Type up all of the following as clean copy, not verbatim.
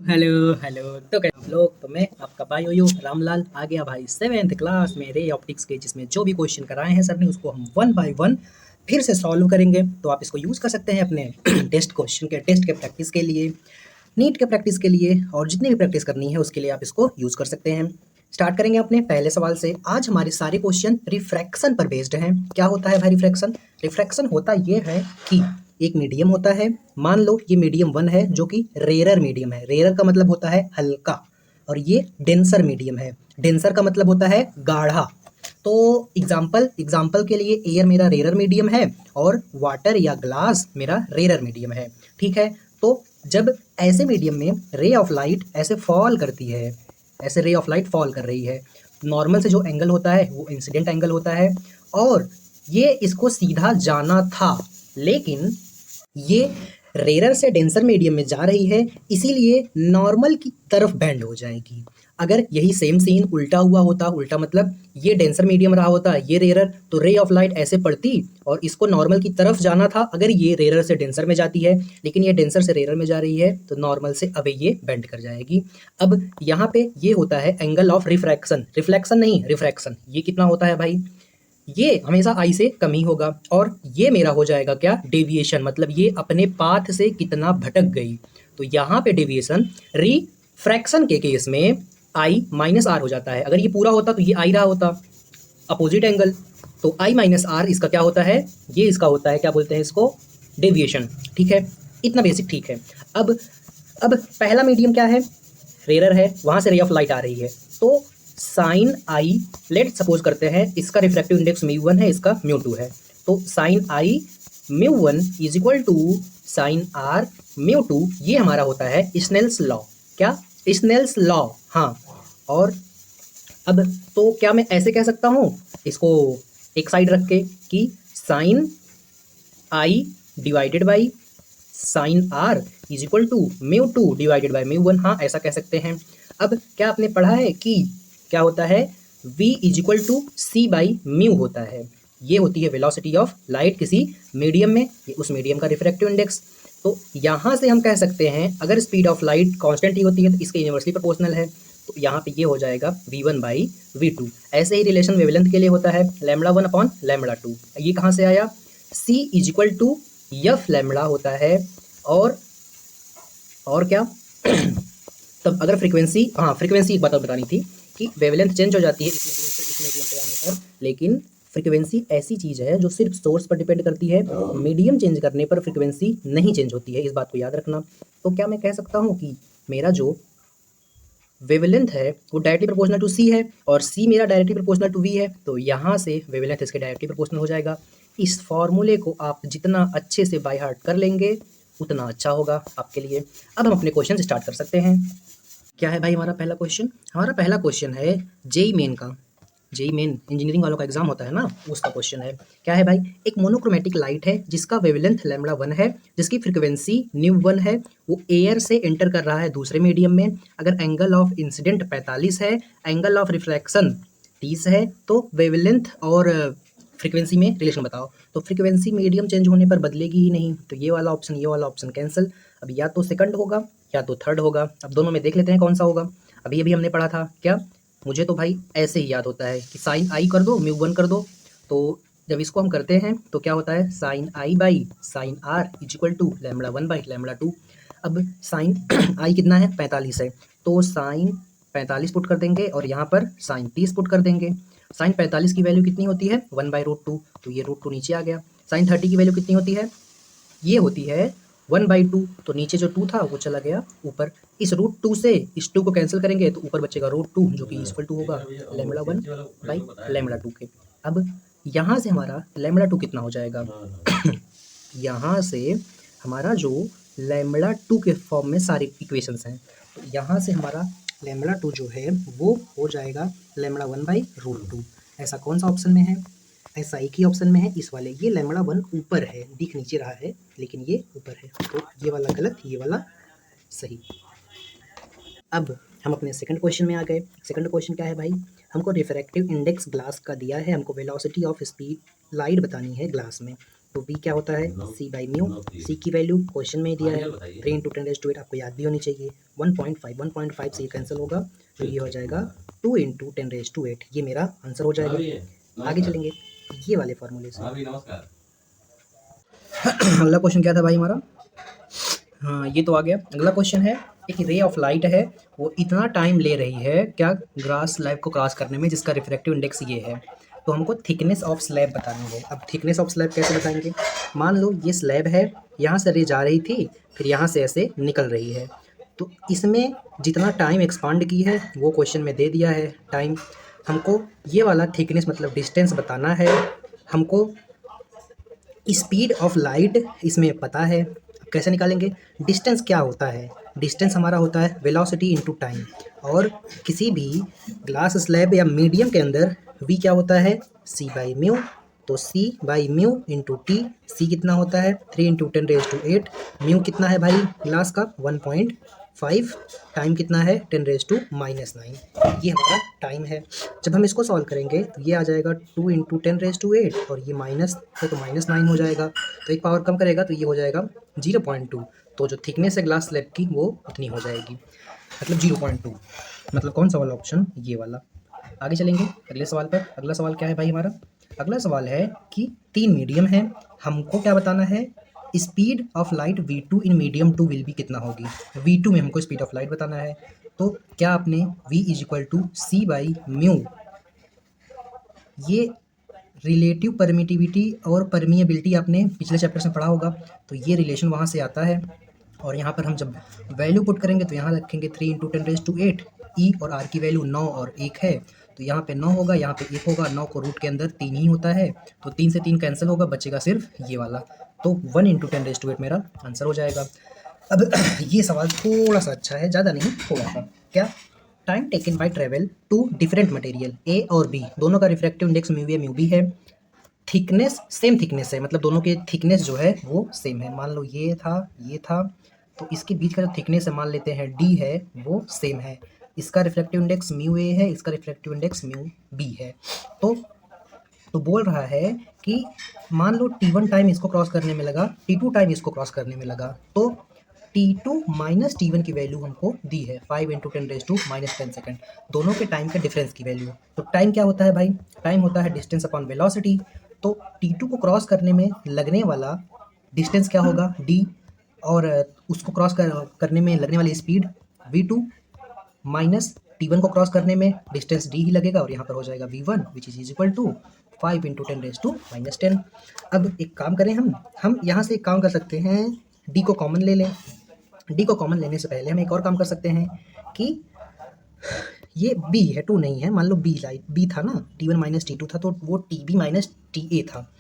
Hello hello. तो कैसे आप लोग? तो मैं आपका भाई ओयो रामलाल आ गया भाई 7th क्लास में रे ऑप्टिक्स के, जिसमें जो भी क्वेश्चन कराए हैं सर ने उसको हम वन बाय वन फिर से सॉल्व करेंगे। तो आप इसको यूज़ कर सकते हैं अपने टेस्ट के प्रैक्टिस के लिए, नीट के प्रैक्टिस के लिए, और जितनी भी प्रैक्टिस करनी है उसके लिए आप इसको यूज़ कर सकते हैं। स्टार्ट करेंगे अपने पहले सवाल से। आज हमारे सारे क्वेश्चन रिफ्रैक्शन पर बेस्ड हैं। क्या होता है भाई रिफ्रैक्शन? रिफ्रैक्शन होता ये है कि एक मीडियम होता है, मान लो ये मीडियम वन है जो कि रेयर मीडियम है। रेयर का मतलब होता है हल्का, और ये डेंसर मीडियम है। डेंसर का मतलब होता है गाढ़ा। तो एग्जाम्पल के लिए एयर मेरा रेयर मीडियम है और वाटर या ग्लास मेरा रेयर मीडियम है। ठीक है, तो जब ऐसे मीडियम में रे ऑफ लाइट ऐसे फॉल करती है, ऐसे रे ऑफ लाइट फॉल कर रही है, नॉर्मल से जो एंगल होता है वो इंसिडेंट एंगल होता है, और ये इसको सीधा जाना था, लेकिन ये रेयर से डेंसर मीडियम में जा रही है, इसीलिए नॉर्मल की तरफ बेंड हो जाएगी। अगर यही सेम सीन उल्टा हुआ होता, उल्टा मतलब ये डेंसर मीडियम रहा होता, ये रेयर, तो रे ऑफ लाइट ऐसे पड़ती और इसको नॉर्मल की तरफ जाना था। अगर ये रेयर से डेंसर में जाती है, लेकिन ये डेंसर से रेयर में जा रही है, तो नॉर्मल से अब ये बेंड कर जाएगी। अब यहाँ पे ये होता है एंगल ऑफ रिफ्रैक्शन, रिफ्लेक्शन नहीं रिफ्रैक्शन। ये कितना होता है भाई? ये हमेशा आई से कम ही होगा, और ये मेरा हो जाएगा क्या? डेविएशन, मतलब ये अपने पाथ से कितना भटक गई। तो यहाँ पे डेविएशन रिफ्रैक्शन के केस में आई माइनस आर हो जाता है। अगर ये पूरा होता तो ये आई रहा होता, अपोजिट एंगल, तो आई माइनस आर इसका क्या होता है? ये इसका होता है, क्या बोलते हैं इसको? डेविएशन। ठीक है, इतना बेसिक ठीक है। अब पहला मीडियम क्या है? रेयर है, वहां से रे ऑफ लाइट आ रही है, तो साइन आई, लेट सपोज करते हैं इसका रिफ्रैक्टिव इंडेक्स म्यू वन है, इसका म्यू टू है, तो sine I mu one is equal to sine R mu two. ये हमारा होता है स्नेल्स लॉ। क्या? Snell's law. हाँ, और अब तो क्या मैं ऐसे कह सकता हूँ इसको एक साइड रख के कि sine I divided by sine are is equal to mu two divided by mu one. हाँ, ऐसा कह सकते हैं। अब क्या आपने पढ़ा है कि क्या होता है? v is equal to C by mu होता है। ये होती है वेलोसिटी ऑफ लाइट किसी मीडियम में, ये उस मीडियम का रिफ्रैक्टिव इंडेक्स। तो यहाँ से हम कह सकते हैं अगर स्पीड ऑफ लाइट कांस्टेंट ही होती है तो इसके इनवर्सली प्रोपोर्शनल है, तो यहाँ पे ये हो जाएगा v1 बाई v2। ऐसे ही रिलेशन वेवलेंथ के लिए होता है lambda one upon lambda two. ये कहाँ से आया? c is equal to F lambda होता है, और क्या? तब अगर फ्रीक्वेंसी, हाँ फ्रीक्वेंसी एक बात और बतानी थी कि वेवलेंथ चेंज हो जाती है इस मीडियम पे आने पर, लेकिन फ्रीक्वेंसी ऐसी चीज़ है जो सिर्फ सोर्स पर डिपेंड करती है। मीडियम चेंज करने पर फ्रीक्वेंसी नहीं चेंज होती है, इस बात को याद रखना। तो क्या मैं कह सकता हूँ कि मेरा जो वेवलेंथ है वो डायरेक्टली प्रोपोर्शनल टू सी है, और सी मेरा डायरेक्टली प्रोपोर्शनल टू वी है, तो यहाँ से वेवलेंथ इसके डायरेक्टली प्रोपोर्शनल हो जाएगा। इस फॉर्मूले को आप जितना अच्छे से बाय हार्ट कर लेंगे उतना अच्छा होगा आपके लिए। अब हम अपने क्वेश्चन स्टार्ट कर सकते हैं। क्या है भाई हमारा पहला क्वेश्चन? हमारा पहला क्वेश्चन है जेई मेन का। जेई मेन इंजीनियरिंग वालों का एग्जाम होता है ना, उसका क्वेश्चन है। क्या है भाई? एक मोनोक्रोमेटिक लाइट है जिसका वेवलेंथ लैम्बडा वन है, जिसकी फ्रीक्वेंसी न्यू वन है, वो एयर से एंटर कर रहा है दूसरे मीडियम में। अगर एंगल ऑफ इंसिडेंट 45 है, एंगल ऑफ रिफ्लेक्शन 30 है, तो वेवलेंथ और फ्रीक्वेंसी में रिलेशन बताओ। तो फ्रीक्वेंसी मीडियम चेंज होने पर बदलेगी ही नहीं, तो ये वाला ऑप्शन कैंसिल। अब या तो सेकंड होगा या तो थर्ड होगा। अब दोनों में देख लेते हैं कौन सा होगा। अभी अभी हमने पढ़ा था क्या? मुझे तो भाई ऐसे ही याद होता है कि साइन आई कर दो म्यू वन कर दो, तो जब इसको हम करते हैं तो क्या होता है? Sine I by sine are is equal to lambda one by lambda two. अब साइन आई कितना है? 45 है, तो साइन 45 पुट कर देंगे और यहाँ पर साइन 30 पुट कर देंगे। साइन 45 की वैल्यू कितनी होती है? वन बाई रूट टू, तो ये रूट टू नीचे आ गया। साइन 30 की वैल्यू कितनी होती है? ये होती है वन बाई टू, तो नीचे जो टू था वो चला गया ऊपर। इस रूट टू से इस टू को कैंसिल करेंगे तो ऊपर बचेगा रूट टू, जो कि इक्वल टू होगा lambda one by lambda to के। अब यहाँ से हमारा लैम्बडा टू कितना हो जाएगा? यहाँ से हमारा जो लैम्बडा टू के फॉर्म में सारी इक्वेशंस हैं, तो यहाँ से हमारा लैम्बडा टू जो है वो हो जाएगा lambda one by root two. ऐसा कौन सा ऑप्शन में है? ऐसा एक ही ऑप्शन में है, इस वाले। ये लैम्बडा वन ऊपर है, दिख नीचे रहा है लेकिन ये ऊपर है, तो ये वाला गलत, ये वाला सही। अब हम अपने सेकंड क्वेश्चन में आ गए। सेकंड क्वेश्चन क्या है भाई? हमको रिफ्रैक्टिव इंडेक्स ग्लास का दिया है, हमको वेलोसिटी ऑफ स्पीड लाइट बतानी है ग्लास में। तो v क्या होता है c बाई म्यू। c की वैल्यू क्वेश्चन में ही दिया है 3 इंटू 10⁻⁸ आपको याद भी होनी चाहिए। 1.5 से ये कैंसिल होगा तो ये हो जाएगा 2 इंटू 10⁸ ये मेरा आंसर हो जाएगा। आगे चलेंगे ये वाले फॉर्मूले से। अगला क्वेश्चन क्या था भाई हमारा? हाँ ये तो आ गया। अगला क्वेश्चन है एक रे ऑफ लाइट है, वो इतना टाइम ले रही है क्या ग्रास स्लैब को क्रॉस करने में, जिसका रिफ्रैक्टिव इंडेक्स ये है। तो हमको थिकनेस ऑफ स्लैब बताना है। अब थिकनेस ऑफ स्लैब कैसे बताएंगे? मान लो ये स्लैब है, यहाँ से रे जा रही थी, फिर यहाँ से ऐसे निकल रही है, तो इसमें जितना टाइम एक्सपांड की है वो क्वेश्चन में दे दिया है टाइम। हमको ये वाला थिकनेस मतलब डिस्टेंस बताना है। हमको स्पीड ऑफ लाइट इसमें पता है। कैसे निकालेंगे? डिस्टेंस क्या होता है? डिस्टेंस हमारा होता है वेलोसिटी इनटू टाइम, और किसी भी ग्लास स्लैब या मीडियम के अंदर v क्या होता है c बाई म्यू। तो c by mu into T. c कितना होता है 3 इंटू 10⁸। म्यू कितना है भाई ग्लास का 1.5। टाइम कितना है 10⁻⁻9। ये हमारा टाइम है। जब हम इसको सॉल्व करेंगे तो ये आ जाएगा 2 इंटू 10⁻8 और ये माइनस है तो -9 हो जाएगा। तो एक पावर कम करेगा तो ये हो जाएगा 0.2। तो जो थिकनेस है ग्लास स्लैब की वो उतनी हो जाएगी, मतलब 0.2। मतलब कौन सा वाला ऑप्शन? ये वाला। आगे चलेंगे अगले सवाल पर। अगला सवाल क्या है भाई हमारा? अगला सवाल है कि 3 मीडियम है, हमको क्या बताना है? Speed of light v2 in medium 2 will be कितना होगी। v2 में हमको स्पीड ऑफ लाइट बताना है। तो क्या आपने v is equal to C by mu, ये रिलेटिव परमिटिविटी और परमिएबिलिटी आपने पिछले चैप्टर में पढ़ा होगा, तो ये रिलेशन वहाँ से आता है। और यहाँ पर हम जब वैल्यू पुट करेंगे तो यहाँ रखेंगे 3 इंटू 10⁸ ई, और आर की वैल्यू 9 और 1 है, तो यहाँ पे 9 होगा, यहाँ पे 1 होगा। 9 को रूट के अंदर 3 ही होता है, तो 3 से 3 कैंसिल होगा, बचेगा सिर्फ ये वाला। तो 1 इंटू 10⁸ मेरा आंसर हो जाएगा। अब ये सवाल थोड़ा सा अच्छा है, ज़्यादा नहीं थोड़ा सा। क्या? Time taken by travel to different material A और बी, दोनों का refractive index mu A mu B है। थिकनेस सेम थिकनेस है, मतलब दोनों के थिकनेस जो है वो सेम है। मान लो ये था, तो इसके बीच का जो थिकनेस है मान लेते हैं डी है, वो सेम है। इसका रिफ्रैक्टिव इंडेक्स म्यू ए है, इसका रिफ्रैक्टिव इंडेक्स म्यू बी है। तो बोल रहा है कि मान लो T1 टाइम इसको क्रॉस करने में लगा, T2 टाइम इसको क्रॉस करने में लगा, तो T2 माइनस T1 की वैल्यू हमको दी है 5 इंटू 10⁻⁻10 सेकेंड, दोनों के टाइम के डिफरेंस की वैल्यू। तो टाइम क्या होता है भाई? टाइम होता है डिस्टेंस अपॉन वेलोसिटी। तो T2 को क्रॉस करने में लगने वाला डिस्टेंस क्या होगा d, और उसको क्रॉस करने में लगने वाली स्पीड v2, माइनस T1 को क्रॉस करने में डिस्टेंस d ही लगेगा, और यहाँ पर हो जाएगा v1 which is equal to 5 into 10⁻⁻10। अब एक काम करें, हम यहाँ से एक काम कर सकते हैं, d को कॉमन ले लें। d को कॉमन लेने से पहले हम एक और काम कर सकते हैं कि ये b है, 2 नहीं है। मान लो b था ना, T1 माइनस T2 था, तो वो TB माइनस TA था।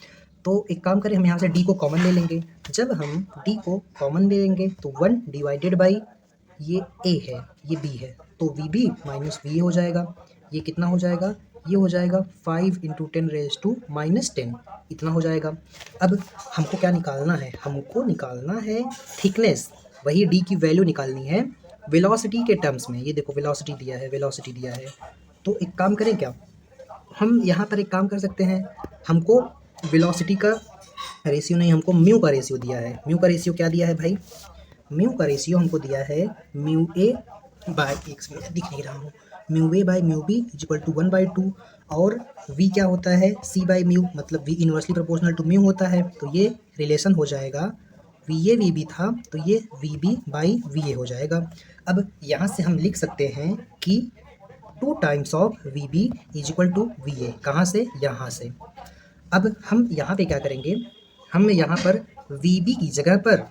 तो एक काम करें, हम यहाँ से d को कॉमन ले लेंगे। जब हम d को कॉमन ले लेंगे तो 1 डिवाइडेड बाई ये a है, ये b है, तो VB माइनस VA हो जाएगा। ये कितना हो जाएगा? ये हो जाएगा 5 इंटू 10⁻⁻10, इतना हो जाएगा। अब हमको क्या निकालना है? हमको निकालना है थिकनेस, वही d की वैल्यू निकालनी है वेलोसिटी के टर्म्स में। ये देखो वेलोसिटी दिया है, वेलोसिटी दिया है। तो एक काम करें क्या, हम यहाँ पर एक काम कर सकते हैं, हमको वेलोसिटी का रेशियो नहीं, हमको म्यू का रेशियो दिया है। म्यू का रेशियो क्या दिया है भाई? म्यू का रेशियो हमको दिया है म्यू ए बाई, एक मिनट दिख नहीं रहा हूँ, mu A by mu B is equal to 1/2, और v क्या होता है c बाई म्यू, मतलब v inversely proportional to mu होता है। तो ये रिलेशन हो जाएगा, VA VB था तो ये VB बाई VA हो जाएगा। अब यहाँ से हम लिख सकते हैं कि 2 times of VB is equal to VA। कहाँ से? यहाँ से। अब हम यहाँ पे क्या करेंगे, हम यहाँ पर VB की जगह पर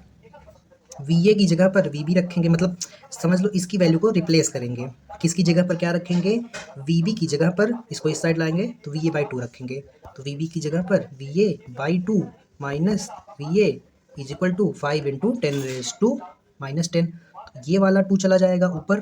VA की जगह पर VB रखेंगे, मतलब समझ लो इसकी वैल्यू को रिप्लेस करेंगे। किसकी जगह पर क्या रखेंगे? VB की जगह पर इसको इस साइड लाएंगे तो VA बाई 2 रखेंगे। तो VB की जगह पर VA by 2 minus VA is equal to 5 into 10⁻⁻10। ये वाला 2 चला जाएगा ऊपर,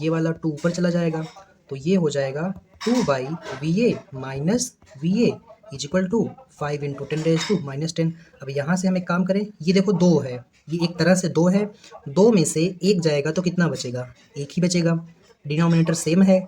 ये वाला 2 ऊपर चला जाएगा, तो ये हो जाएगा 2 by VA minus VA is equal to 5 into 10⁻⁻10। अब यहाँ से हम एक काम करें, ये देखो 2 है, ये एक तरह से 2 है, 2 में से 1 जाएगा तो कितना बचेगा? 1 ही बचेगा। डिनोमिनेटर सेम है,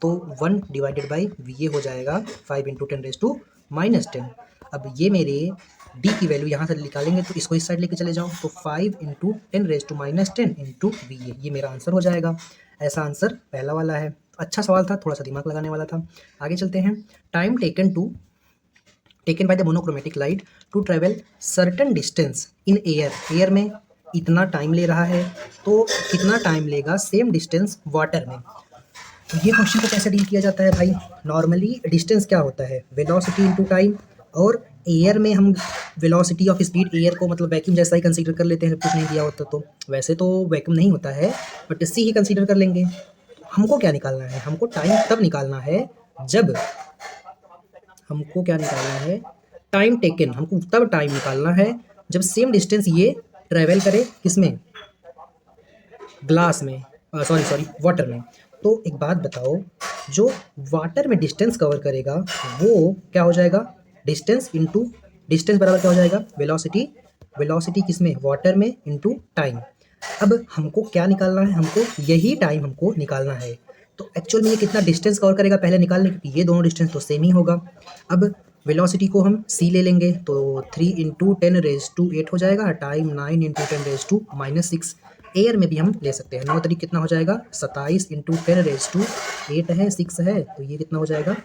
तो 1 डिवाइडेड बाई VA हो जाएगा 5 इंटू 10⁻⁻10। अब ये मेरे डी की वैल्यू यहाँ से निकालेंगे तो इसको इस साइड लेके चले जाओ, तो 5 इंटू 10⁻10 इंटू वी, ये मेरा आंसर हो जाएगा। ऐसा आंसर पहला वाला है। अच्छा सवाल था, थोड़ा सा दिमाग लगाने वाला था। आगे चलते हैं। Time taken by the monochromatic light to travel certain distance in air, air में इतना टाइम ले रहा है, तो कितना टाइम लेगा सेम डिस्टेंस वाटर में। तो ये क्वेश्चन को कैसे डील किया जाता है भाई? नॉर्मली डिस्टेंस क्या होता है? वेलोसिटी इनटू टाइम, और एयर में हम वेलोसिटी ऑफ स्पीड एयर को मतलब वैक्यूम जैसा ही कंसीडर कर लेते हैं, कुछ नहीं दिया होता तो। वैसे तो वैक्यूम नहीं होता है, बट सी ही कंसीडर कर लेंगे। हमको क्या निकालना है? हमको टाइम तब निकालना है जब, हमको क्या निकालना है? टाइम टेकन, हमको तब टाइम निकालना है जब सेम डिस्टेंस ये ट्रेवल करे, किसमें? ग्लास में, सॉरी वाटर में। तो एक बात बताओ, जो वाटर में डिस्टेंस कवर करेगा वो क्या हो जाएगा? डिस्टेंस इंटू डिस्टेंस बराबर क्या हो जाएगा? वेलोसिटी, वेलोसिटी किसमें? वाटर में, इंटू टाइम। अब हमको क्या निकालना है? हमको यही टाइम हमको निकालना है। तो एक्चुअल में ये कितना डिस्टेंस कवर करेगा पहले निकालने, क्योंकि ये दोनों डिस्टेंस तो सेम ही होगा। अब वेलोसिटी को हम c ले लेंगे, तो 3 इंटू 10⁻8 हो जाएगा, टाइम 9 इंटू 10⁻6। एयर में भी हम ले सकते हैं, 9 तरीक कितना हो जाएगा? 27 इंटू 10⁻8 है, 6 है, तो ये कितना हो जाएगा?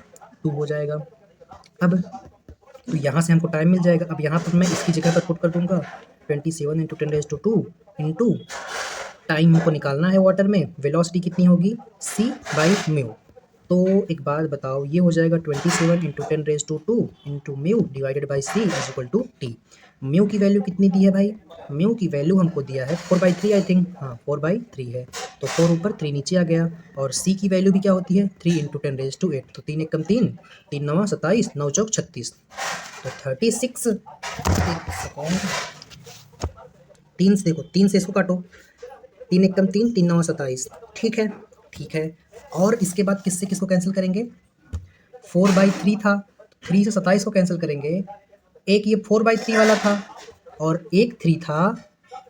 2 हो जाएगा। अब तो यहाँ से हमको टाइम मिल जाएगा। अब यहाँ पर मैं इसकी जगह पर पुट कर दूंगा 27 इंटू 10⁻2 इंटू टाइम हमको निकालना है वाटर में, वेलोसिटी कितनी होगी? c/μ। तो एक बात बताओ, ये हो जाएगा 27 into 10⁻2 into mu divided by c is equal to T. Mu की वैल्यू कितनी दी है भाई? म्यू की वैल्यू हमको दिया है 4/3 आई थिंक, हाँ 4/3 है, तो 4 ऊपर 3 नीचे आ गया। और c की वैल्यू भी क्या होती है? 3 इंटू 10⁻8, तो 3 एकम 3, 3 9 27, 9 चौक 36, तो 36। एक सेकंड, 3 से देखो, 3 से इसको काटो, 3 एकम 3, 3 9 27, ठीक है, ठीक है। और इसके बाद किससे किसको कैंसिल करेंगे? 4/3 था, 3 से 27 को कैंसिल करेंगे। एक ये 4/3 वाला था और एक 3 था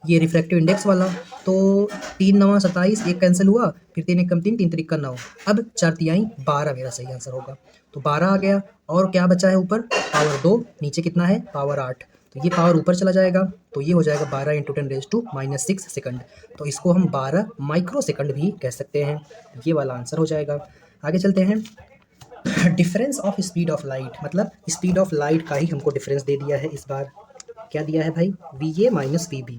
ये रिफ्रैक्टिव इंडेक्स वाला, तो 3 9 27, एक कैंसिल हुआ, फिर 3 एकम 3, 3 3 का 9, अब 4 तिहाई 12 मेरा सही आंसर होगा। तो 12 आ गया, और क्या बचा है ऊपर? पावर 2, नीचे कितना है? पावर 8, तो ये पावर ऊपर चला जाएगा, तो ये हो जाएगा 12 इंटू 10⁻6 सेकंड। तो इसको हम 12 माइक्रो सेकंड भी कह सकते हैं। ये वाला आंसर हो जाएगा। आगे चलते हैं। Difference of speed of light, मतलब स्पीड ऑफ लाइट का ही हमको डिफरेंस दे दिया है इस बार। क्या दिया है भाई? VA minus VB,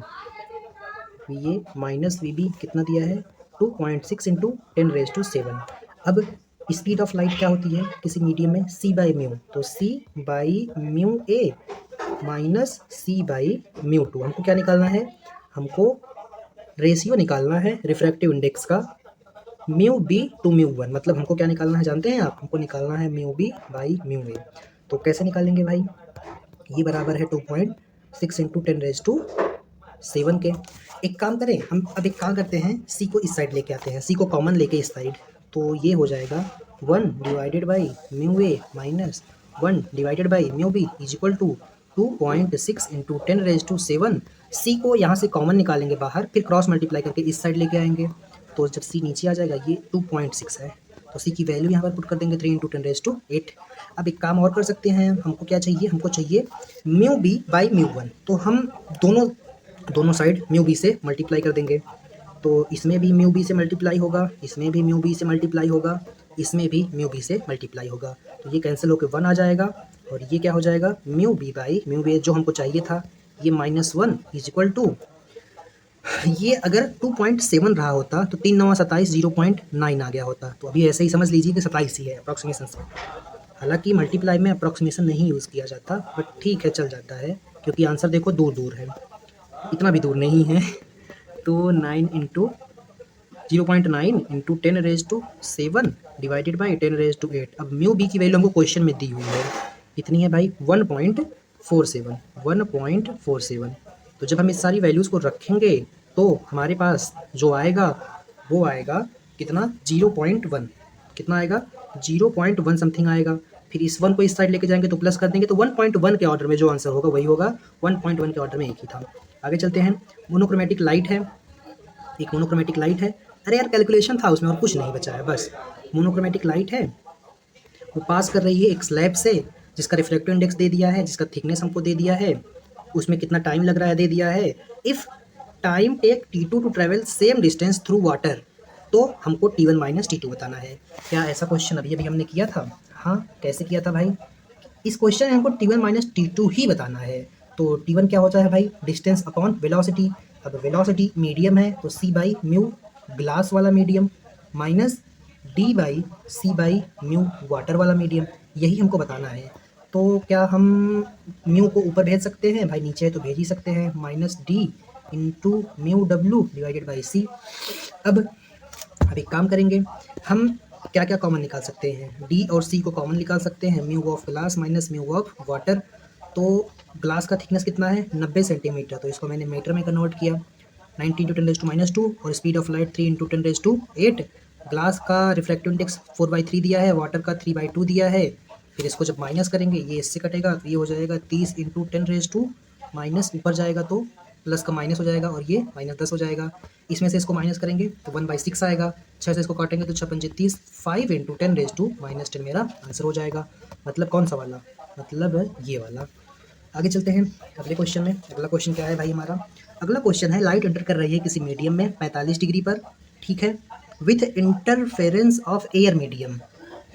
VA minus VB कितना दिया है? 2.6 इंटू 10⁻7। अब स्पीड ऑफ लाइट क्या होती है किसी मीडियम में? c/μ, तो c/μA माइनस c/μ2। हमको क्या निकालना है? हमको रेशियो निकालना है रिफ्रैक्टिव इंडेक्स का, μB टू μ1, मतलब हमको क्या निकालना है जानते हैं आप? हमको निकालना है μB/μA। तो कैसे निकालेंगे भाई? ये बराबर है 2.6 इंटू 10⁻7 के। एक काम करें हम, अब एक काम करते हैं, c को इस साइड लेके आते हैं, c को कॉमन लेके इस साइड, तो ये हो जाएगा 1 divided by μA minus 1 divided by μB is equal to 2.6 into 10⁻7। c को यहाँ से कॉमन निकालेंगे बाहर, फिर क्रॉस मल्टीप्लाई करके इस साइड लेके आएंगे, तो जब c नीचे आ जाएगा, ये 2.6 है, तो c की वैल्यू यहाँ पर पुट कर देंगे 3 इंटू 10⁻8। अब एक काम और कर सकते हैं, हमको क्या चाहिए? हमको चाहिए μB/μ1, तो हम दोनों साइड μB से मल्टीप्लाई कर देंगे, तो इसमें भी μB से मल्टीप्लाई होगा, इसमें भी μB से मल्टीप्लाई होगा, इसमें भी μB से मल्टीप्लाई होगा, तो ये कैंसिल होकर 1 आ जाएगा, और ये क्या हो जाएगा? μB/μA जो हमको चाहिए था, ये -1 इज इक्वल टू, ये अगर 2.7 रहा होता तो 3 9 27, 0.9 आ गया होता, तो अभी ऐसे ही समझ लीजिए कि 27 ही है अप्रॉक्सीमेशन से। हालांकि मल्टीप्लाई में अप्रॉक्सीमेशन नहीं यूज़ किया जाता, बट ठीक है, चल जाता है, क्योंकि आंसर देखो दूर दूर है, इतना भी दूर नहीं है। तो 9 इंटू 0.9 इंटू 10⁻7 डिवाइडेड बाई 10⁻8। अब μB की वैल्यू हमको क्वेश्चन में दी हुई है, इतनी है भाई 1.47। तो जब हम इस सारी वैल्यूज़ को रखेंगे तो हमारे पास जो आएगा वो आएगा कितना? 0.1, कितना आएगा? 0.1 समथिंग आएगा। फिर इस 1 को इस साइड लेके जाएंगे तो प्लस कर देंगे, तो 1.1 के ऑर्डर में जो आंसर होगा वही होगा, 1.1 के ऑर्डर में एक ही था। आगे चलते हैं। मोनोक्रोमेटिक लाइट है, एक मोनोक्रोमेटिक लाइट है, अरे यार कैलकुलेशन था उसमें और कुछ नहीं बचा है, बस मोनोक्रोमेटिक लाइट है, वो पास कर रही है एक स्लैब से जिसका रिफ्रैक्टिव इंडेक्स दे दिया है, जिसका थिकनेस हमको दे दिया है, उसमें कितना टाइम लग रहा है दे दिया है। If time take T2 to travel same distance through water, तो हमको T1 माइनस T2 बताना है। क्या ऐसा क्वेश्चन अभी अभी हमने किया था? हाँ, कैसे किया था भाई? इस क्वेश्चन में हमको T1 माइनस T2 ही बताना है। तो T1 क्या होता है भाई? Distance upon velocity. अब वेलोसिटी मीडियम है तो C बाई म्यू ग्लास वाला medium minus D by C by mu water वाला मीडियम, यही हमको बताना है। तो क्या हम म्यू को ऊपर भेज सकते हैं? भाई नीचे है तो भेज ही सकते हैं, minus D into mu W divided by C। अब एक काम करेंगे, हम क्या क्या कॉमन निकाल सकते हैं? डी और सी को कॉमन निकाल सकते हैं, mu of glass minus mu of water. तो ग्लास का थिकनेस कितना है? 90 सेंटीमीटर, तो इसको मैंने मीटर में कन्वर्ट किया, 90 इंटू 10⁻², और speed of light 3 into 10⁸। Glass का रिफ्रैक्टिव इंडेक्स 4/3 दिया है, वाटर का 3/2 दिया है। फिर इसको जब माइनस करेंगे, ये इससे कटेगा तो ये हो जाएगा 30 इंटू 10⁻², माइनस ऊपर जाएगा तो प्लस का माइनस हो जाएगा और ये -10 हो जाएगा। इसमें से इसको माइनस करेंगे तो 1/6 आएगा, 6 से इसको काटेंगे तो 6 पंजे 30, 5 इंटू 10⁻−10 मेरा आंसर हो जाएगा। मतलब कौन सा वाला? मतलब ये वाला। आगे चलते हैं अगले क्वेश्चन में। अगला क्वेश्चन क्या है भाई हमारा? अगला क्वेश्चन है, लाइट एंटर कर रही है किसी मीडियम में 45 डिग्री पर, ठीक है, with interference of air medium.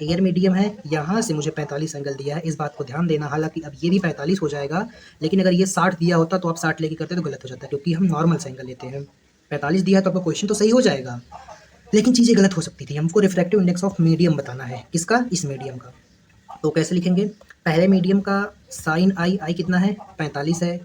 Air medium है, यहाँ से मुझे 45 एंगल दिया है, इस बात को ध्यान देना। हालांकि अब ये भी 45 हो जाएगा, लेकिन अगर ये 60 दिया होता तो आप 60 लेके करते तो गलत हो जाता है, क्योंकि हम नॉर्मल से एंगल लेते हैं। 45 दिया है तो आपका क्वेश्चन तो सही हो जाएगा, लेकिन चीज़ें गलत हो सकती थी। हमको रिफ्रैक्टिव इंडेक्स ऑफ मीडियम बताना है। किसका? इस मीडियम का। तो कैसे लिखेंगे? पहले मीडियम का साइन आई कितना है? 45 है।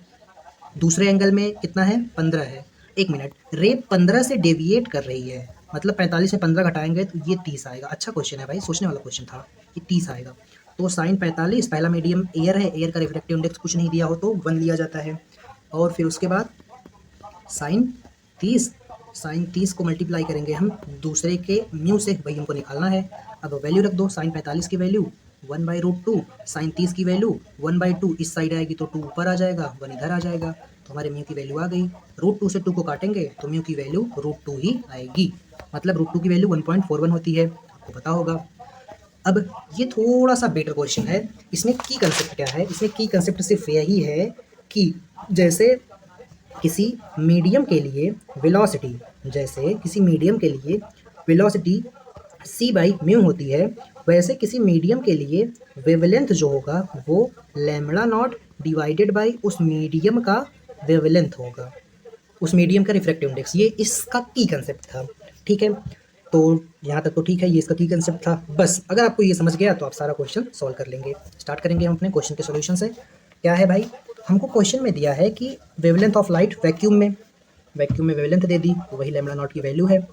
दूसरे एंगल में कितना है? 15 है। एक मिनट, रे 15 से डेविएट कर रही है, मतलब 45 में 15 घटाएंगे तो ये 30 आएगा। अच्छा क्वेश्चन है भाई, सोचने वाला क्वेश्चन था। ये 30 आएगा। तो साइन 45, पहला मीडियम एयर है, एयर का रिफ्रैक्टिव इंडेक्स कुछ नहीं दिया हो तो 1 लिया जाता है। और फिर उसके बाद साइन 30 को मल्टीप्लाई करेंगे हम दूसरे के म्यू से, वही हमको निकालना है। अब वैल्यू रख दो, साइन 45 की वैल्यू 1/√2, साइन 30 की वैल्यू 1/2, इस साइड आएगी तो 2 ऊपर आ जाएगा, 1 इधर आ जाएगा, तो हमारे म्यू की वैल्यू आ गई। √2 से 2 को काटेंगे तो म्यू की वैल्यू √2 ही आएगी, मतलब √2 की वैल्यू 1.41 होती है, आपको पता होगा। अब ये थोड़ा सा बेटर क्वेश्चन है। इसमें की कंसेप्ट क्या है? इसमें की कंसेप्ट सिर्फ यही है कि जैसे किसी मीडियम के लिए वेलोसिटी, जैसे किसी मीडियम के लिए वेलोसिटी c बाई म्यू होती है, वैसे किसी मीडियम के लिए वेवलेंथ जो होगा वो लैम्बडा नॉट डिवाइडेड बाई उस मीडियम का वेवलेंथ होगा, उस मीडियम का रिफ्रैक्टिव इंडेक्स। ये इसका की कंसेप्ट था, ठीक है। तो यहाँ तक तो ठीक है, ये इसका की कंसेप्ट था। बस अगर आपको ये समझ गया तो आप सारा क्वेश्चन सॉल्व कर लेंगे। स्टार्ट करेंगे हम अपने क्वेश्चन के सॉल्यूशन से। क्या है भाई? हमको क्वेश्चन में दिया है कि वेवलेंथ ऑफ लाइट वैक्यूम में वेवलेंथ दे दी, तो वही लैम्बडा नॉट की वैल्यू है।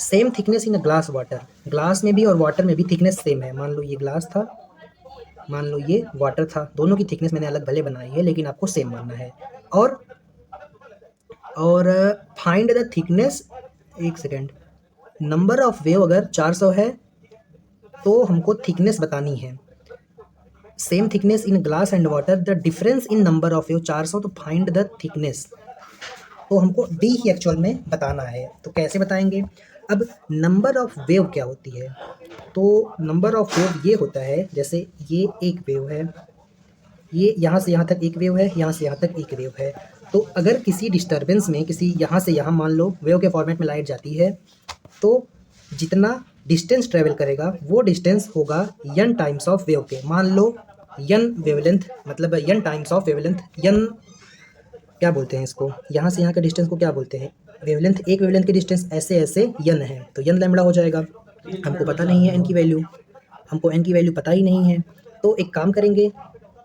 Same thickness in a glass water, glass में भी और वाटर में भी थिकनेस सेम है। मान लो ये ग्लास था, मान लो ये वाटर था, दोनों की थिकनेस मैंने अलग भले बनाई है लेकिन आपको सेम मानना है। और फाइंड द थिकनेस, एक सेकेंड, नंबर ऑफ वेव अगर 400 है तो हमको थिकनेस बतानी है। Same thickness in glass and water, the difference in number of wave 400, तो फाइंड द थिकनेस। तो हमको डी ही एक्चुअल में बताना है। तो कैसे बताएंगे? अब नंबर ऑफ वेव क्या होती है? तो नंबर ऑफ वेव ये होता है, जैसे ये एक वेव है, ये यहाँ से यहाँ तक एक वेव है, यहाँ से यहाँ तक एक वेव है। तो अगर किसी डिस्टर्बेंस में, किसी यहाँ से यहाँ मान लो वेव के फॉर्मेट में लाइट जाती है, तो जितना डिस्टेंस ट्रेवल करेगा वो डिस्टेंस होगा n टाइम्स ऑफ वेव के। मान लो n वेवलेंथ, मतलब n times of wavelength, n क्या बोलते हैं इसको? यहाँ से यहाँ के डिस्टेंस को क्या बोलते हैं? वेवलेंथ, एक वेवलेंथ की डिस्टेंस ऐसे ऐसे n है, तो n लैम्बडा हो जाएगा। हमको पता नहीं है n की वैल्यू, हमको n की वैल्यू पता ही नहीं है। तो एक काम करेंगे,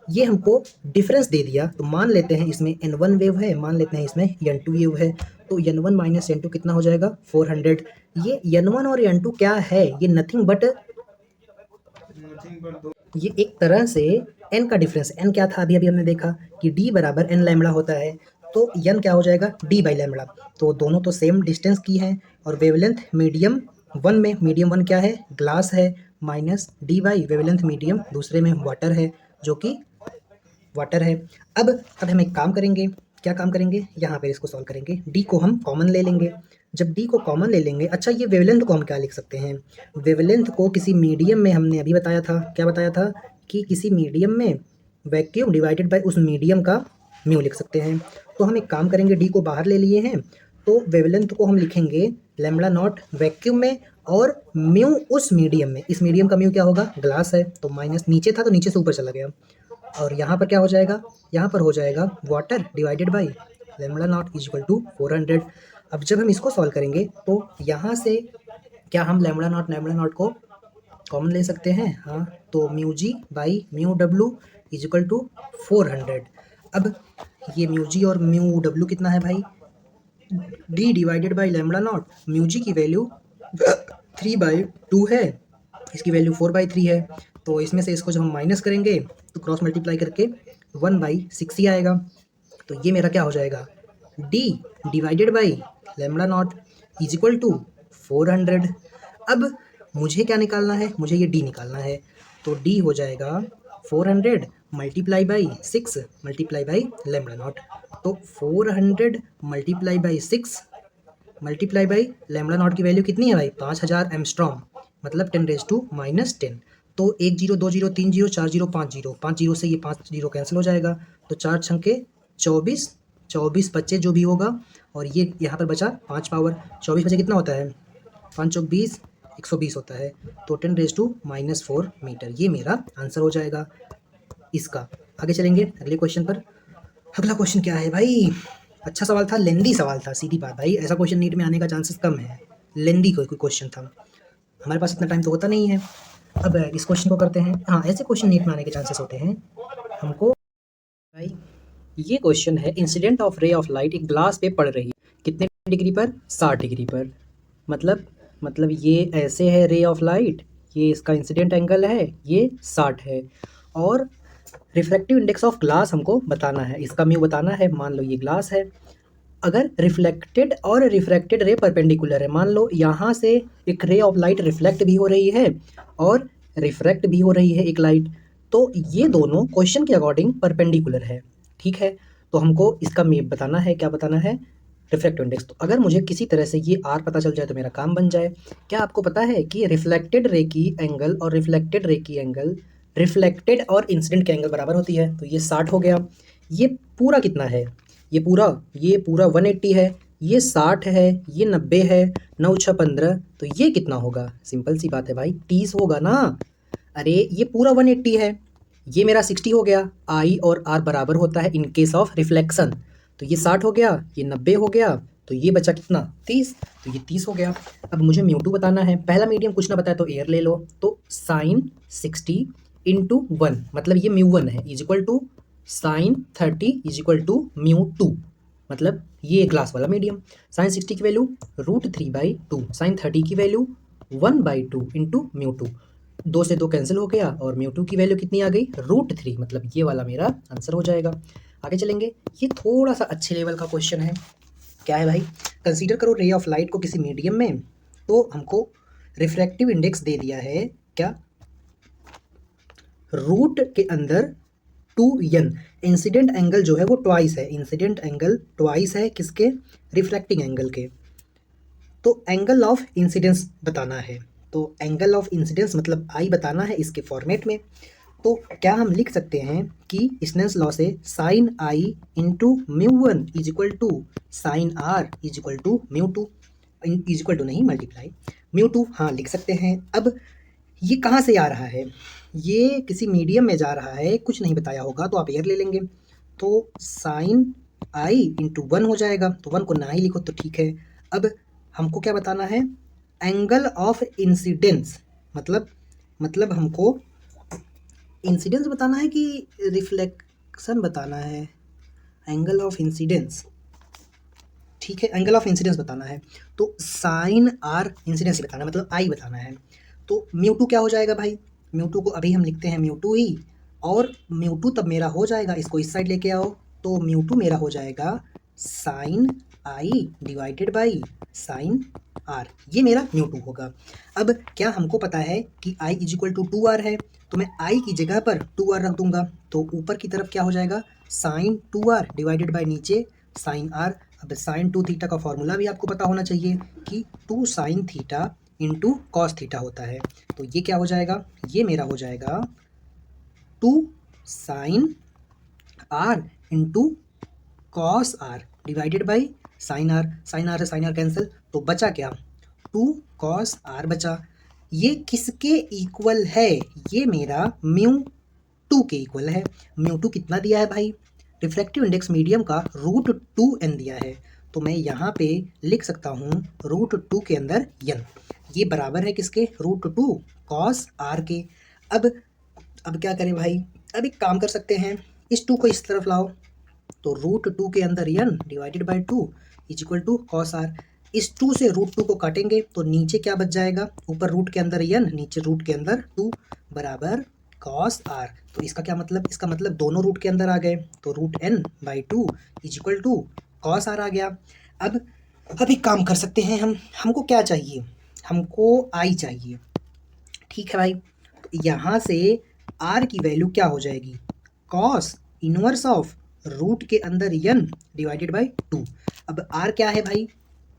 ये हमको डिफरेंस दे दिया, तो मान लेते हैं इसमें n1 वेव है, मान लेते हैं इसमें n2 वेव है, तो n1 माइनस n2 कितना हो जाएगा? 400। ये n1 और n2 क्या है? ये नथिंग बट ये एक तरह से n का डिफरेंस। n क्या था? अभी अभी हमने देखा कि d बराबर n लैम्बडा होता है, तो n क्या हो जाएगा? d by lambda. तो दोनों तो सेम डिस्टेंस की हैं, और वेवलेंथ मीडियम वन में, मीडियम वन क्या है? ग्लास है, minus d by wavelength medium दूसरे में वाटर है, जो कि वाटर है। अब हम एक काम करेंगे, क्या काम करेंगे? यहाँ पे इसको सॉल्व करेंगे, डी को हम कॉमन ले लेंगे। जब डी को कॉमन ले लेंगे, अच्छा ये वेवलेंथ को हम क्या लिख सकते हैं? वेवलेंथ को किसी मीडियम में हमने अभी बताया था, क्या बताया था कि किसी मीडियम में वैक्यूम डिवाइडेड बाय उस मीडियम का म्यू लिख सकते हैं। तो हम एक काम करेंगे, डी को बाहर ले लिए हैं तो वेवलेंथ को हम लिखेंगे लैम्बडा नॉट वैक्यूम में और म्यू उस मीडियम में। इस मीडियम का म्यू क्या होगा, ग्लास है तो माइनस नीचे था तो नीचे से ऊपर चला गया, और यहाँ पर क्या हो जाएगा, यहाँ पर हो जाएगा water divided by lambda naught is equal to 400। अब जब हम इसको सॉल्व करेंगे तो यहाँ से क्या हम लैम्बडा नॉट को कॉमन ले सकते हैं, हाँ, तो mu G by mu W is equal to 400। अब ये म्यू जी और म्यू डब्ल्यू कितना है भाई, D divided by lambda naught. Mu g की वैल्यू 3/2 है, इसकी वैल्यू 4/3 है, तो इसमें से इसको जब हम माइनस करेंगे तो क्रॉस मल्टीप्लाई करके 1/6 ही आएगा। तो ये मेरा क्या हो जाएगा, D divided by lambda naught is equal to 400। अब मुझे क्या निकालना है, मुझे ये डी निकालना है, तो डी हो जाएगा 400 multiply by 6 multiply by lambda not. तो 400 multiply by 6 multiply by lambda not की वैल्यू कितनी है भाई, 5000 एमस्ट्रॉम, मतलब 10⁻⁻10। तो 1 0 2 0 3 0 4 0 5 0, 5 0 से ये 5 0 कैंसिल हो जाएगा, तो 4 छक्के 24, 24 बच्चे जो भी होगा, और ये यहाँ पर बचा 5 पावर, 24 बचे कितना होता है, 5 चौक 20, 120 होता है, तो 10⁻⁻4 मीटर। ये मेरा आंसर हो जाएगा इसका। आगे चलेंगे अगले क्वेश्चन पर। अगला क्वेश्चन क्या है भाई, अच्छा सवाल था, लेंदी सवाल था, सीधी बात भाई, ऐसा क्वेश्चन नीट में आने का चांसेस कम है, लेंदी कोई क्वेश्चन था, हमारे पास इतना टाइम तो होता नहीं है। अब इस क्वेश्चन को करते हैं, हाँ ऐसे क्वेश्चन नीट में आने के चांसेस होते हैं हमको भाई। ये क्वेश्चन है, incident of ray of light एक ग्लास पे पड़ रही है, कितने डिग्री पर, 60 डिग्री पर, मतलब ये ऐसे है रे ऑफ लाइट, ये इसका इंसिडेंट एंगल है, ये 60 है, और रिफ्रैक्टिव इंडेक्स ऑफ ग्लास हमको बताना है, इसका म्यू बताना है। मान लो ये ग्लास है, अगर रिफ्लेक्टेड और रिफ्रैक्टेड रे परपेंडिकुलर है, मान लो यहाँ से एक रे ऑफ लाइट रिफ्लेक्ट भी हो रही है और रिफ्रैक्ट भी हो रही है एक लाइट, तो ये दोनों क्वेश्चन के अकॉर्डिंग परपेंडिकुलर है, ठीक है। तो हमको इसका म्यू बताना है, क्या बताना है, रिफ्रैक्टिव इंडेक्स। तो अगर मुझे किसी तरह से ये आर पता चल जाए तो मेरा काम बन जाए। क्या आपको पता है कि रिफ्लेक्टेड रे की एंगल और रिफ्लेक्टेड रे की एंगल रिफ्लेक्टेड और इंसिडेंट के एंगल बराबर होती है, तो ये 60 हो गया। ये पूरा कितना है, ये पूरा 180 है, ये 60 है, ये 90 है, 9 6 15, तो ये कितना होगा, सिंपल सी बात है भाई, 30 होगा ना। अरे ये पूरा 180 है, ये मेरा 60 हो गया, आई और आर बराबर होता है इन केस ऑफ रिफ्लेक्शन, तो ये 60 हो गया, ये 90 हो गया, तो ये बचा कितना, 30, तो ये 30 हो गया। अब मुझे म्यू2 बताना है, पहला मीडियम कुछ ना बताया तो एयर ले लो, तो साइन 60 इंटू 1, मतलब ये म्यू1 है, is equal to sine 30 is equal to म्यू2, मतलब ये ग्लास वाला मीडियम। साइन 60 की वैल्यू √3/2, साइन 30 की वैल्यू 1/2 इंटू म्यू2, 2 से 2 कैंसिल हो गया, और म्यू2 की वैल्यू कितनी आ गई, √3, मतलब ये वाला मेरा आंसर हो जाएगा। आगे चलेंगे, ये थोड़ा सा अच्छे लेवल का क्वेश्चन है। क्या है भाई, कंसीडर करो रे ऑफ लाइट को किसी मीडियम में, तो हमको रिफ्रैक्टिव इंडेक्स दे दिया है क्या, रूट के अंदर 2n, इंसिडेंट एंगल जो है वो ट्वाइस है, इंसिडेंट एंगल ट्वाइस है किसके, रिफ्लेक्टिंग एंगल के। तो एंगल ऑफ इंसिडेंस बताना है, तो एंगल ऑफ इंसिडेंस मतलब आई बताना है इसके फॉर्मेट में। तो क्या हम लिख सकते हैं कि स्नेल्स लॉ से साइन आई इंटू म्यू1 is equal to sine are is equal to म्यू2, इज इक्वल टू नहीं मल्टीप्लाई म्यू2, हाँ लिख सकते हैं। अब ये कहाँ से आ रहा है, ये किसी मीडियम में जा रहा है, कुछ नहीं बताया होगा तो आप एयर ले लेंगे, तो साइन आई इंटू 1 हो जाएगा, तो 1 को ना ही लिखो तो ठीक है। अब हमको क्या बताना है, एंगल ऑफ इंसिडेंस, मतलब हमको इंसिडेंस बताना है कि रिफ्लेक्शन बताना है, एंगल ऑफ इंसिडेंस, ठीक है, एंगल ऑफ इंसिडेंस बताना है, तो साइन आर इंसिडेंस ही बताना है, मतलब आई बताना है। तो म्यू2 क्या हो जाएगा भाई, म्यू2 को अभी हम लिखते हैं म्यू2 ही, और म्यू2 तब मेरा हो जाएगा, इसको इस साइड लेके आओ, तो म्यू2 मेरा हो जाएगा sine I divided by sine R, ये मेरा म्यू2 होगा। अब क्या हमको पता है कि I is equal to 2r है, तो मैं आई की जगह पर 2r रख दूंगा, तो ऊपर की तरफ क्या हो जाएगा, साइन 2r डिवाइडेड बाई नीचे साइन आर। अब साइन 2 थीटा का फॉर्मूला भी आपको पता होना चाहिए कि 2 sine theta into cos theta होता है, तो ये क्या हो जाएगा, ये मेरा हो जाएगा two sine R into cos R divided by sine R से साइन आर कैंसिल, तो बचा क्या, 2 कॉस आर बचा। ये किसके इक्वल है, ये मेरा म्यू 2 के इक्वल है। म्यू 2 कितना दिया है भाई, रिफ्रैक्टिव इंडेक्स मीडियम का √2n दिया है, तो मैं यहाँ पे लिख सकता हूँ √2 के अंदर n, ये बराबर है किसके, √2 कॉस आर के। अब क्या करें भाई, अब एक काम कर सकते हैं, इस 2 को इस तरफ लाओ, तो √2 के अंदर n divided by 2 is equal to cos R. इस 2 से √2 को काटेंगे तो नीचे क्या बच जाएगा, ऊपर रूट के अंदर n, नीचे रूट के अंदर 2 बराबर कॉस आर। तो इसका क्या मतलब, इसका मतलब दोनों रूट के अंदर आ गए, तो √n/2 is equal to cos r आ गया। अब एक काम कर सकते हैं हमको क्या चाहिए, हमको आई चाहिए, ठीक है भाई। तो यहाँ से आर की वैल्यू क्या हो जाएगी, कॉस इनवर्स ऑफ रूट के अंदर n डिवाइडेड बाई 2। अब आर क्या है भाई,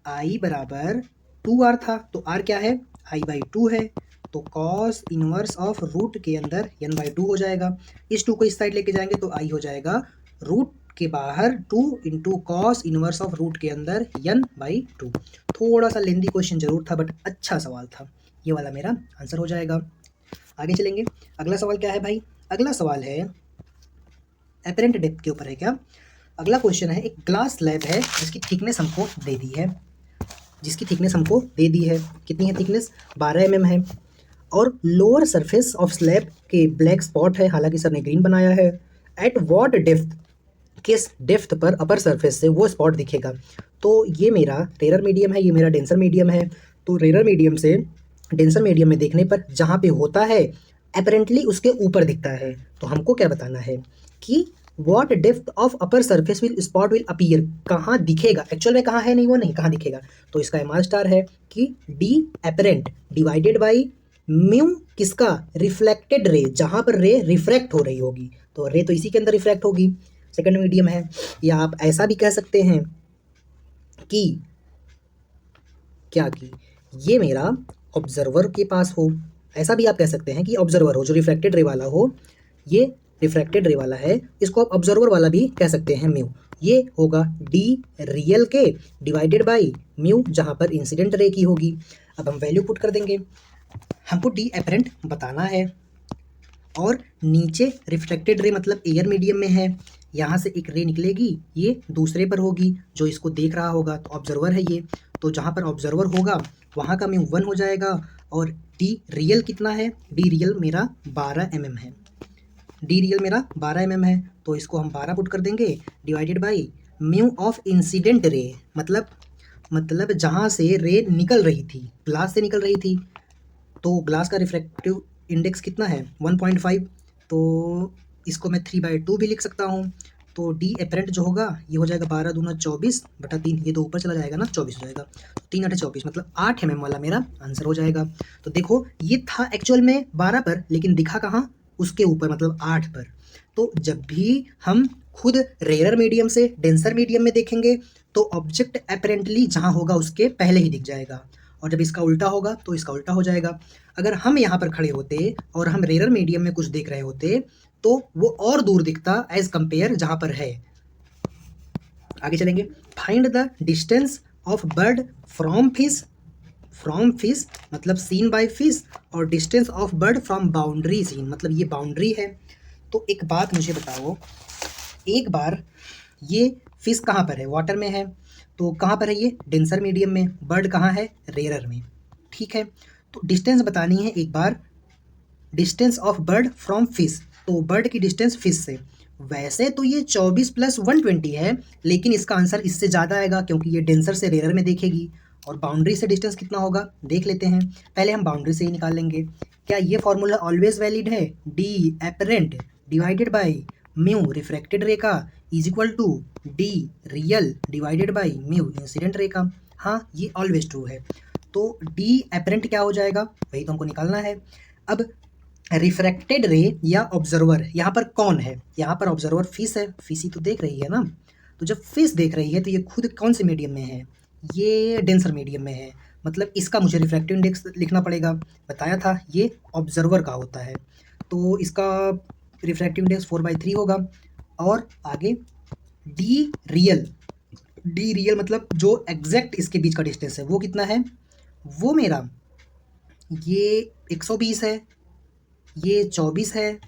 आई बराबर 2r था, तो आर क्या है, i/2 है, तो कॉस इनवर्स ऑफ रूट के अंदर n/2 हो जाएगा। इस 2 को इस साइड लेके जाएंगे तो आई हो जाएगा रूट के बाहर 2 into cos inverse of root के अंदर n/2। थोड़ा सा लेंदी क्वेश्चन जरूर था, बट अच्छा सवाल था, ये वाला मेरा आंसर हो जाएगा। आगे चलेंगे, अगला सवाल क्या है भाई, अगला सवाल है एपरेंट डेप्थ के ऊपर है क्या। अगला क्वेश्चन है, एक ग्लास स्लैब है जिसकी थिकनेस हमको दे दी है, कितनी है थिकनेस, 12 mm है, और लोअर सरफेस ऑफ स्लैब के ब्लैक स्पॉट है, हालांकि सर ने ग्रीन बनाया है। एट व्हाट डेप्थ, किस डेप्थ पर अपर सरफेस से वो स्पॉट दिखेगा। तो ये मेरा रेयर मीडियम है, ये मेरा डेंसर मीडियम है, तो रेयर मीडियम से डेंसर मीडियम में देखने पर जहाँ पे होता है अपरेंटली उसके ऊपर दिखता है। तो हमको क्या बताना है कि what depth of upper surface will spot will appear, कहाँ दिखेगा, एक्चुअल में कहाँ है, नहीं वो नहीं, कहाँ दिखेगा। तो इसका एमआर स्टार है कि D apparent divided by mu किसका, रिफ्लेक्टेड रे, जहाँ पर रे रिफ्रैक्ट हो रही होगी, तो रे तो इसी के अंदर रिफ्रैक्ट होगी, सेकंड मीडियम है। या आप ऐसा भी कह सकते हैं कि क्या कि ये मेरा ऑब्जर्वर के पास हो, ऐसा भी आप कह सकते हैं कि ऑब्जर्वर हो जो रिफ्रैक्टेड रे वाला हो, ये रिफ्रैक्टेड रे वाला है, इसको आप ऑब्जर्वर वाला भी कह सकते हैं म्यू। ये होगा डी रियल के डिवाइडेड बाई म्यू जहाँ पर इंसिडेंट रे की होगी। अब हम वैल्यू पुट कर देंगे, हमको डी अपरेंट बताना है, और नीचे रिफ्लेक्टेड रे मतलब एयर मीडियम में है, यहाँ से एक रे निकलेगी, ये दूसरे पर होगी, जो इसको देख रहा होगा तो ऑब्जर्वर है ये, तो जहाँ पर ऑब्जर्वर होगा वहाँ का म्यू 1 हो जाएगा। और डी रियल कितना है, डी रियल मेरा 12 mm है, डी रियल मेरा 12 mm है, तो इसको हम 12 पुट कर देंगे divided by mu of incident ray, मतलब जहाँ से रे निकल रही थी, ग्लास से निकल रही थी, तो ग्लास का रिफ्रैक्टिव इंडेक्स कितना है 1.5, तो इसको मैं 3/2 भी लिख सकता हूँ। तो डी अपरेंट जो होगा ये हो जाएगा 12 दूना 24/3, ये तो ऊपर चला जाएगा ना, 24 हो जाएगा, 3 8 24, मतलब 8 mm वाला मेरा आंसर हो जाएगा। तो देखो ये था एक्चुअल में 12 पर, लेकिन दिखा कहाँ, उसके ऊपर, मतलब 8 पर। तो जब भी हम खुद रेयर मीडियम से डेंसर मीडियम में देखेंगे तो ऑब्जेक्ट अपरेंटली जहाँ होगा उसके पहले ही दिख जाएगा, और जब इसका उल्टा होगा तो इसका उल्टा हो जाएगा। अगर हम यहाँ पर खड़े होते और हम रेयर मीडियम में कुछ देख रहे होते तो वो और दूर दिखता एज कंपेयर जहाँ पर है। आगे चलेंगे, find the distance of bird from fish मतलब सीन बाय फिश, और distance of bird from boundary seen मतलब ये बाउंड्री है। तो एक बात मुझे बताओ, एक बार ये फिश कहाँ पर है, वाटर में है, तो कहाँ पर है ये, डेंसर मीडियम में, बर्ड कहाँ है, रेयर में, ठीक है। तो डिस्टेंस बतानी है एक बार, distance of bird from fish, तो बर्ड की डिस्टेंस फिश से, वैसे तो ये 24 + 120 है, लेकिन इसका आंसर इससे ज़्यादा आएगा क्योंकि ये डेंसर से रेयर में देखेगी। और बाउंड्री से डिस्टेंस कितना होगा देख लेते हैं, पहले हम बाउंड्री से ही निकाल लेंगे। क्या ये फॉर्मूला ऑलवेज वैलिड है, D apparent divided by mu refracted ray का is equal to D real divided by mu incident ray का, हाँ ये ऑलवेज ट्रू है। तो डी अपरेंट क्या हो जाएगा, वही तो हमको निकालना है। अब रिफ्रैक्टेड रे या ऑब्जर्वर, यहाँ पर कौन है, यहाँ पर ऑब्जर्वर फिश है, फिश ही तो देख रही है ना, तो जब फिश देख रही है तो ये खुद कौन से मीडियम में है, ये डेंसर मीडियम में है, मतलब इसका मुझे रिफ्रैक्टिव इंडेक्स लिखना पड़ेगा, बताया था ये ऑब्जर्वर का होता है। तो इसका रिफ्रैक्टिव इंडेक्स 4/3 होगा। और आगे डी रियल मतलब जो एग्जैक्ट इसके बीच का डिस्टेंस है वो कितना है, वो मेरा ये 120 है, ये 24 है।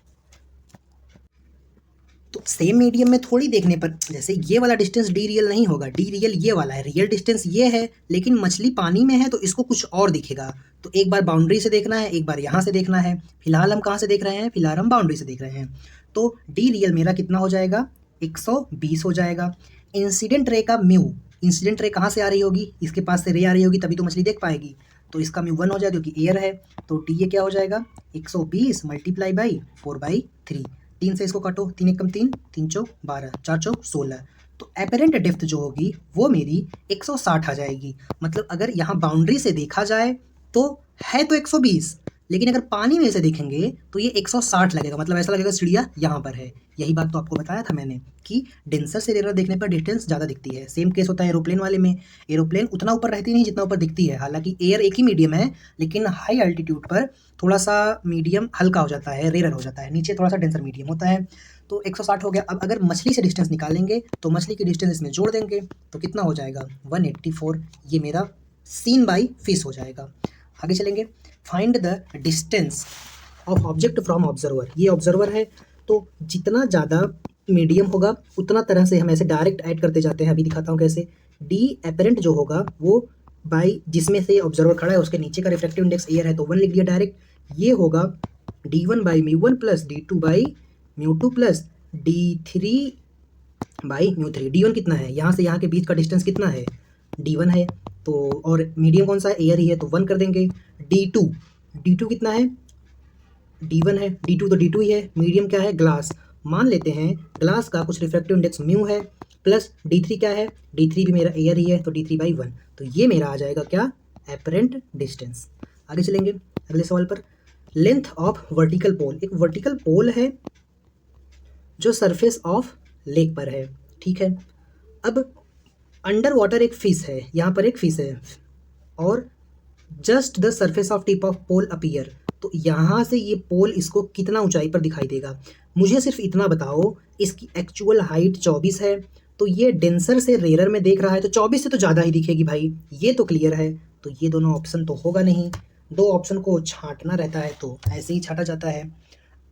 तो सेम मीडियम में थोड़ी देखने पर जैसे ये वाला डिस्टेंस डी रियल नहीं होगा, डी रियल ये वाला है, रियल डिस्टेंस ये है, लेकिन मछली पानी में है तो इसको कुछ और दिखेगा। तो एक बार बाउंड्री से देखना है, एक बार यहाँ से देखना है। फिलहाल हम कहाँ से देख रहे हैं, फिलहाल हम बाउंड्री से देख रहे हैं। तो डी रियल मेरा कितना हो जाएगा, 120 हो जाएगा। इंसिडेंट रे का म्यू, इंसिडेंट रे कहाँ से आ रही होगी, इसके पास से रे आ रही होगी तभी तो मछली देख पाएगी। तो इसका म्यू 1 हो जाएगा क्योंकि एयर है। तो डी ये क्या हो जाएगा, 120 मल्टीप्लाई बाई 4/3। 3 से इसको काटो, 3 एकम 3, 3 चौक 12, 4 चौक 16। तो एपेरेंट डेप्थ जो होगी वो मेरी 160 आ जाएगी। मतलब अगर यहाँ बाउंड्री से देखा जाए तो है तो 120, लेकिन अगर पानी में से देखेंगे तो ये 160 लगेगा। मतलब ऐसा लगेगा चिड़िया यहाँ पर है। यही बात तो आपको बताया था मैंने कि डेंसर से रेयर देखने पर डिस्टेंस ज़्यादा दिखती है। सेम केस होता है एरोप्लेन वाले में। एरोप्लेन उतना ऊपर रहती नहीं जितना ऊपर दिखती है, हालांकि एयर एक ही मीडियम है, लेकिन हाई अल्टीट्यूड पर थोड़ा सा मीडियम हल्का हो जाता है, रेयर हो जाता है, नीचे थोड़ा सा डेंसर मीडियम होता है। तो 160 हो गया। अब अगर मछली से डिस्टेंस निकालेंगे तो मछली की डिस्टेंस इसमें जोड़ देंगे तो कितना हो जाएगा, 184। ये मेरा सीन बाई फिश हो जाएगा। आगे चलेंगे, find the distance of object from observer. ये ऑब्जर्वर है, तो जितना ज़्यादा मीडियम होगा उतना तरह से हम ऐसे डायरेक्ट ऐड करते जाते हैं। अभी दिखाता हूँ कैसे। डी एपेरेंट जो होगा वो बाई जिसमें से ऑब्जर्वर खड़ा है उसके नीचे का रिफ्रैक्टिव इंडेक्स एयर है तो 1 लिख दिया डायरेक्ट। ये होगा D1/μ1 plus D2/μ2 plus D3/μ3। D1 कितना है, यहाँ से यहाँ के बीच का डिस्टेंस कितना है, D1 है। तो और मीडियम कौन सा है, एयर ही है, तो 1 कर देंगे। D2 कितना है, D1 है, D2 तो D2 ही है। मीडियम क्या है, ग्लास। मान लेते हैं ग्लास का कुछ रिफ्रैक्टिव इंडेक्स म्यू है, प्लस D3 क्या है, D3 भी मेरा एयर ही है तो D3/1। तो ये मेरा आ जाएगा क्या, एपरेंट डिस्टेंस। आगे चलेंगे अगले सवाल पर। Length of vertical pole. एक वर्टिकल पोल है जो सरफेस ऑफ लेक पर है, ठीक है। अब अंडर वाटर एक फिश है, यहाँ पर एक फिश है और just the surface of tip of pole appear. तो यहाँ से ये पोल इसको कितना ऊंचाई पर दिखाई देगा, मुझे सिर्फ इतना बताओ। इसकी एक्चुअल हाइट 24 है, तो ये डेंसर से रेयर में देख रहा है तो 24 से तो ज़्यादा ही दिखेगी भाई, ये तो क्लियर है। तो ये दोनों ऑप्शन तो होगा नहीं, दो ऑप्शन को छांटना रहता है तो ऐसे ही छांटा जाता है।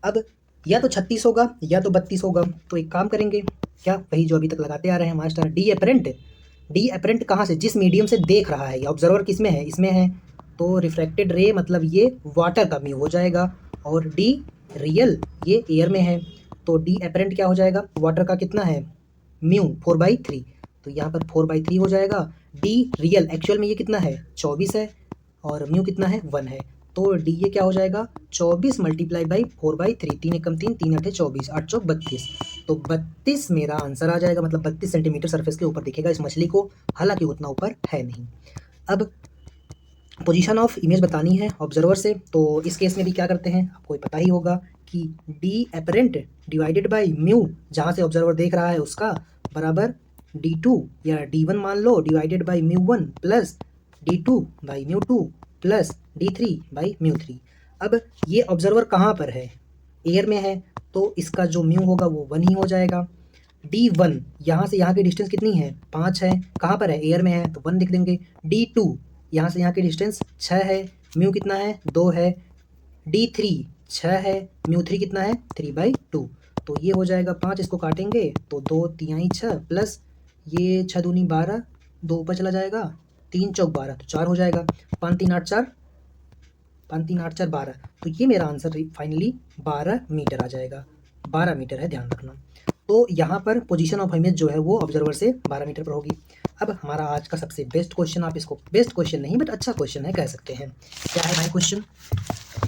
अब या तो 36 होगा या तो 32 होगा। तो एक काम करेंगे, क्या वही जो अभी तक लगाते आ रहे हैं मास्टर, डी एपरेंट कहाँ से, जिस मीडियम से देख रहा है। ये ऑब्जर्वर किस में है, इसमें है, तो रिफ्रैक्टेड रे मतलब ये वाटर का म्यू हो जाएगा। और डी रियल ये एयर में है, तो डी एपरेंट क्या हो जाएगा, वाटर का कितना है, म्यू 4/3। तो यहाँ पर 4/3 हो जाएगा। डी रियल एक्चुअल में ये कितना है, 24 है, और म्यू कितना है, 1 है। तो डी ये क्या हो जाएगा, 24 मल्टीप्लाई बाई 4/3। 3 एकम 3, 3 अठे 24, 8 चौक 32। तो 32 मेरा आंसर आ जाएगा। मतलब 32 सेंटीमीटर सरफेस के ऊपर दिखेगा इस मछली को, हालांकि उतना ऊपर है नहीं। अब पोजीशन ऑफ इमेज बतानी है ऑब्जर्वर से, तो इस केस में भी क्या करते हैं, आपको पता ही होगा कि D apparent divided by mu, जहाँ से ऑब्जर्वर देख रहा है उसका, बराबर D2 या D1 मान लो divided by μ1 plus D2/μ2 plus D3/μ3। अब ये ऑब्जर्वर कहाँ पर है, एयर में है, तो इसका जो म्यू होगा वो 1 ही हो जाएगा। D1 यहाँ से यहाँ की डिस्टेंस कितनी है, 5 है, कहाँ पर है, एयर में है, तो 1 लिख देंगे। D2 यहाँ से यहाँ की डिस्टेंस 6 है, म्यू कितना है, 2 है। D3 6 है, μ3 कितना है, 3/2। तो ये हो जाएगा 5, इसको काटेंगे तो 2 तिहाई 6 प्लस ये 6 दूनी 12, 2 ऊपर चला जाएगा, 3 चौक 12, तो 4 हो जाएगा। 5 3 8 4, 5 3 8 4 12। तो ये मेरा आंसर फाइनली 12 मीटर आ जाएगा। 12 मीटर है, ध्यान रखना। तो यहाँ पर पोजीशन ऑफ इमेज जो है वो ऑब्जर्वर से 12 मीटर पर होगी। अब हमारा आज का सबसे बेस्ट क्वेश्चन, आप इसको बेस्ट क्वेश्चन नहीं बट अच्छा क्वेश्चन है कह सकते हैं। क्या है भाई क्वेश्चन,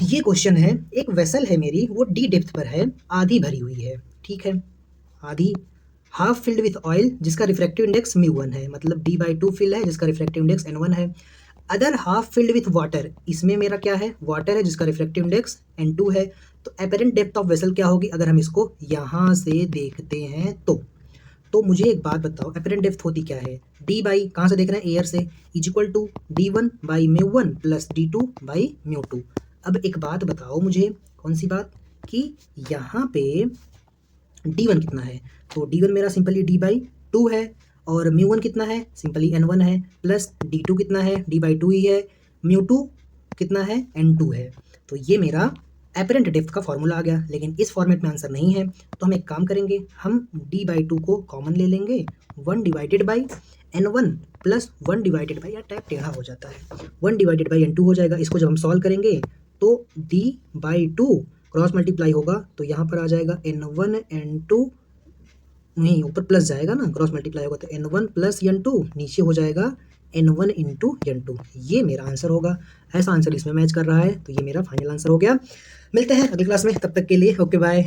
ये क्वेश्चन है, एक वेसल है मेरी, वो डी डेप्थ पर है, आधी भरी हुई है, ठीक है, आधी, हाफ फिल्ड विथ ऑयल जिसका रिफ्रैक्टिव इंडेक्स μ1 है, मतलब D/2 फिल है जिसका रिफ्रैक्टिव इंडेक्स N1 है। Other half filled with water, इसमें मेरा क्या है, वाटर है जिसका रिफ्रैक्टिव इंडेक्स N2 है। तो एपेरेंट डेप्थ ऑफ वेसल क्या होगी अगर हम इसको यहाँ से देखते हैं तो मुझे एक बात बताओ, एपेरेंट डेप्थ होती क्या है, D बाई कहाँ से देख रहे हैं, एयर से, is equal to D1/μ1 plus D2/μ2। अब एक बात बताओ मुझे, कौन सी बात, कि यहाँ पे D1 कितना है, तो D1 मेरा सिंपली D/2 है और μ1 कितना है, सिंपली N1 है, प्लस D2 कितना है, D/2 ही है, μ2 कितना है, N2 है। तो ये मेरा एपरेंट डेप्थ का फॉर्मूला आ गया, लेकिन इस फॉर्मेट में आंसर नहीं है, तो हम एक काम करेंगे, हम D/2 को कॉमन ले लेंगे, 1 divided by N1 plus 1 divided by, यार टैप टेढ़ा हो जाता है, 1 डिवाइडेड बाई N2 हो जाएगा। इसको जब हम सॉल्व करेंगे तो D/2 क्रॉस मल्टीप्लाई होगा, तो यहाँ पर आ जाएगा N1 N2, नहीं ऊपर प्लस जाएगा ना, क्रॉस मल्टीप्लाई होगा तो N1 प्लस N2, नीचे हो जाएगा N1 इंटू N2। ये मेरा आंसर होगा, ऐसा आंसर इसमें मैच कर रहा है, तो ये मेरा फाइनल आंसर हो गया। मिलते हैं अगली क्लास में, तब तक के लिए ओके बाय।